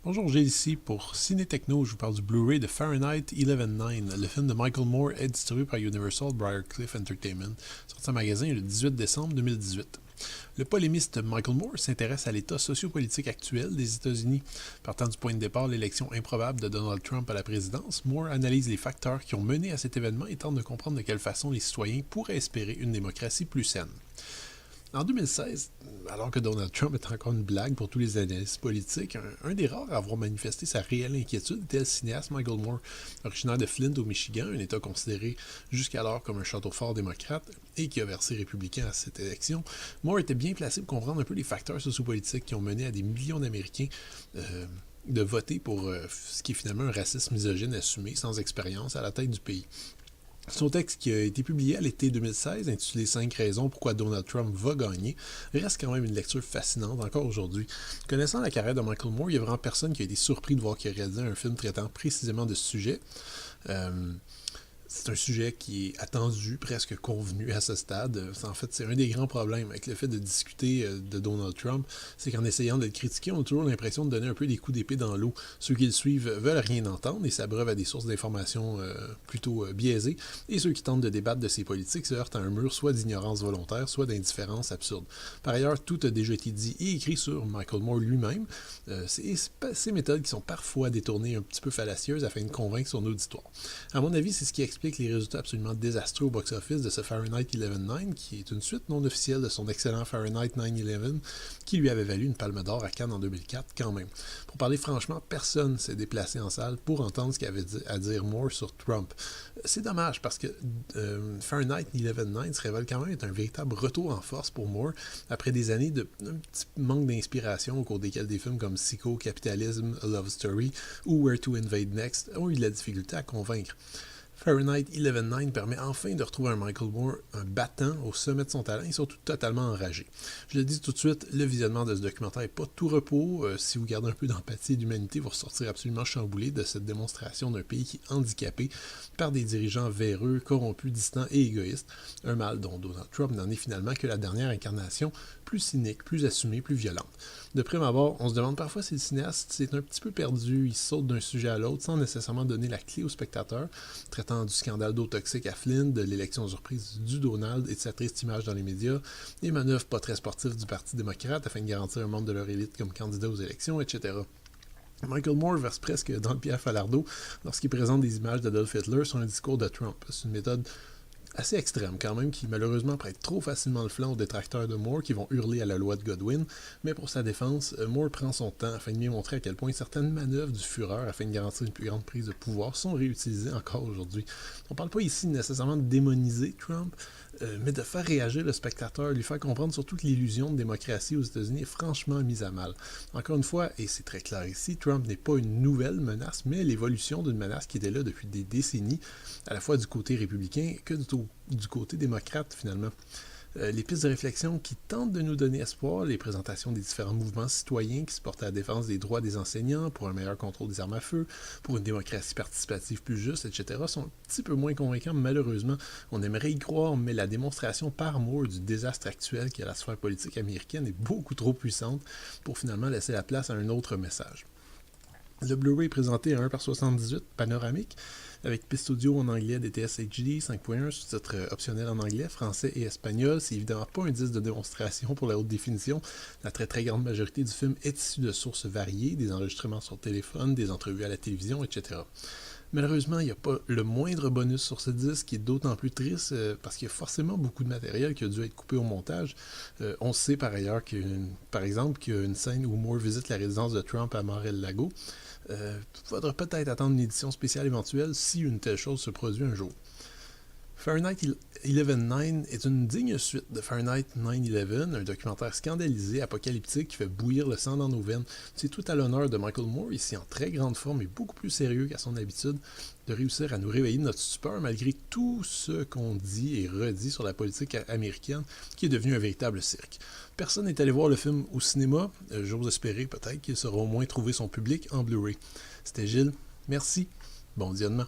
Bonjour, j'ai ici pour Ciné Techno, je vous parle du Blu-ray de Fahrenheit 11/9, le film de Michael Moore est distribué par Universal Briarcliff Entertainment, sorti en magasin le 18 décembre 2018. Le polémiste Michael Moore s'intéresse à l'état sociopolitique actuel des États-Unis. Partant du point de départ l'élection improbable de Donald Trump à la présidence, Moore analyse les facteurs qui ont mené à cet événement et tente de comprendre de quelle façon les citoyens pourraient espérer une démocratie plus saine. En 2016, alors que Donald Trump est encore une blague pour tous les analystes politiques, un des rares à avoir manifesté sa réelle inquiétude était le cinéaste Michael Moore, originaire de Flint au Michigan, un État considéré jusqu'alors comme un château fort démocrate et qui a versé républicain à cette élection. Moore était bien placé pour comprendre un peu les facteurs sociopolitiques qui ont mené à des millions d'Américains de voter pour ce qui est finalement un racisme misogyne assumé, sans expérience, à la tête du pays. Son texte, qui a été publié à l'été 2016, intitulé 5 raisons pourquoi Donald Trump va gagner, reste quand même une lecture fascinante encore aujourd'hui. Connaissant la carrière de Michael Moore, il y a vraiment personne qui a été surpris de voir qu'il a réalisé un film traitant précisément de ce sujet. C'est un sujet qui est attendu, presque convenu à ce stade. En fait, c'est un des grands problèmes avec le fait de discuter de Donald Trump, c'est qu'en essayant de le critiquer, on a toujours l'impression de donner un peu des coups d'épée dans l'eau. Ceux qui le suivent veulent rien entendre et s'abreuvent à des sources d'informations plutôt biaisées, et ceux qui tentent de débattre de ses politiques se heurtent à un mur soit d'ignorance volontaire, soit d'indifférence absurde. Par ailleurs, tout a déjà été dit et écrit sur Michael Moore lui-même. Ces méthodes qui sont parfois détournées un petit peu fallacieuses afin de convaincre son auditoire. À mon avis, c'est ce qui explique les résultats absolument désastreux au box-office de ce Fahrenheit 11/9, qui est une suite non officielle de son excellent Fahrenheit 9/11, qui lui avait valu une palme d'or à Cannes en 2004 quand même. Pour parler franchement, personne s'est déplacé en salle pour entendre ce qu'il avait à dire Moore sur Trump. C'est dommage parce que Fahrenheit 11/9 se révèle quand même être un véritable retour en force pour Moore, après des années d'un petit manque d'inspiration au cours desquelles des films comme Psycho, Capitalism, A Love Story ou Where to Invade Next ont eu de la difficulté à convaincre. Fahrenheit 11/9 permet enfin de retrouver un Michael Moore, un battant au sommet de son talent et surtout totalement enragé. Je le dis tout de suite, le visionnement de ce documentaire n'est pas tout repos. Si vous gardez un peu d'empathie et d'humanité, vous ressortirez absolument chamboulé de cette démonstration d'un pays qui est handicapé par des dirigeants véreux, corrompus, distants et égoïstes. Un mal dont Donald Trump n'en est finalement que la dernière incarnation, plus cynique, plus assumée, plus violente. De prime abord, on se demande parfois si le cinéaste s'est un petit peu perdu, il saute d'un sujet à l'autre sans nécessairement donner la clé au spectateur, traitant du scandale d'eau toxique à Flint, de l'élection surprise du Donald et de sa triste image dans les médias, des manœuvres pas très sportives du Parti démocrate afin de garantir un membre de leur élite comme candidat aux élections, etc. Michael Moore verse presque dans le pied à Falardeau lorsqu'il présente des images d'Adolf Hitler sur un discours de Trump. C'est une méthode assez extrême quand même, qui malheureusement prête trop facilement le flanc aux détracteurs de Moore qui vont hurler à la loi de Godwin, mais pour sa défense, Moore prend son temps afin de mieux montrer à quel point certaines manœuvres du Führer afin de garantir une plus grande prise de pouvoir sont réutilisées encore aujourd'hui. On ne parle pas ici nécessairement de démoniser Trump, mais de faire réagir le spectateur, lui faire comprendre surtout que l'illusion de démocratie aux États-Unis est franchement mise à mal. Encore une fois, et c'est très clair ici, Trump n'est pas une nouvelle menace, mais l'évolution d'une menace qui était là depuis des décennies, à la fois du côté républicain que du côté démocrate finalement. Les pistes de réflexion qui tentent de nous donner espoir, les présentations des différents mouvements citoyens qui se portent à la défense des droits des enseignants, pour un meilleur contrôle des armes à feu, pour une démocratie participative plus juste, etc., sont un petit peu moins convaincants, malheureusement. On aimerait y croire, mais la démonstration par Moore du désastre actuel qui est la sphère politique américaine est beaucoup trop puissante pour finalement laisser la place à un autre message. Le Blu-ray est présenté à 1:78 panoramique, avec piste audio en anglais DTS HD 5.1, sous-titres optionnels en anglais, français et espagnol. C'est évidemment pas un disque de démonstration pour la haute définition. La très très grande majorité du film est issue de sources variées, des enregistrements sur téléphone, des entrevues à la télévision, etc. Malheureusement, il n'y a pas le moindre bonus sur ce disque, qui est d'autant plus triste parce qu'il y a forcément beaucoup de matériel qui a dû être coupé au montage. On sait par ailleurs par exemple qu'il y a une scène où Moore visite la résidence de Trump à Mar-el-Lago. Il faudra peut-être attendre une édition spéciale éventuelle si une telle chose se produit un jour. Fahrenheit 11/9 est une digne suite de Fahrenheit 9/11, un documentaire scandalisé, apocalyptique, qui fait bouillir le sang dans nos veines. C'est tout à l'honneur de Michael Moore, ici en très grande forme et beaucoup plus sérieux qu'à son habitude, de réussir à nous réveiller de notre stupeur malgré tout ce qu'on dit et redit sur la politique américaine, qui est devenue un véritable cirque. Personne n'est allé voir le film au cinéma, j'ose espérer peut-être qu'il sera au moins trouvé son public en Blu-ray. C'était Gilles, merci, bon visionnement.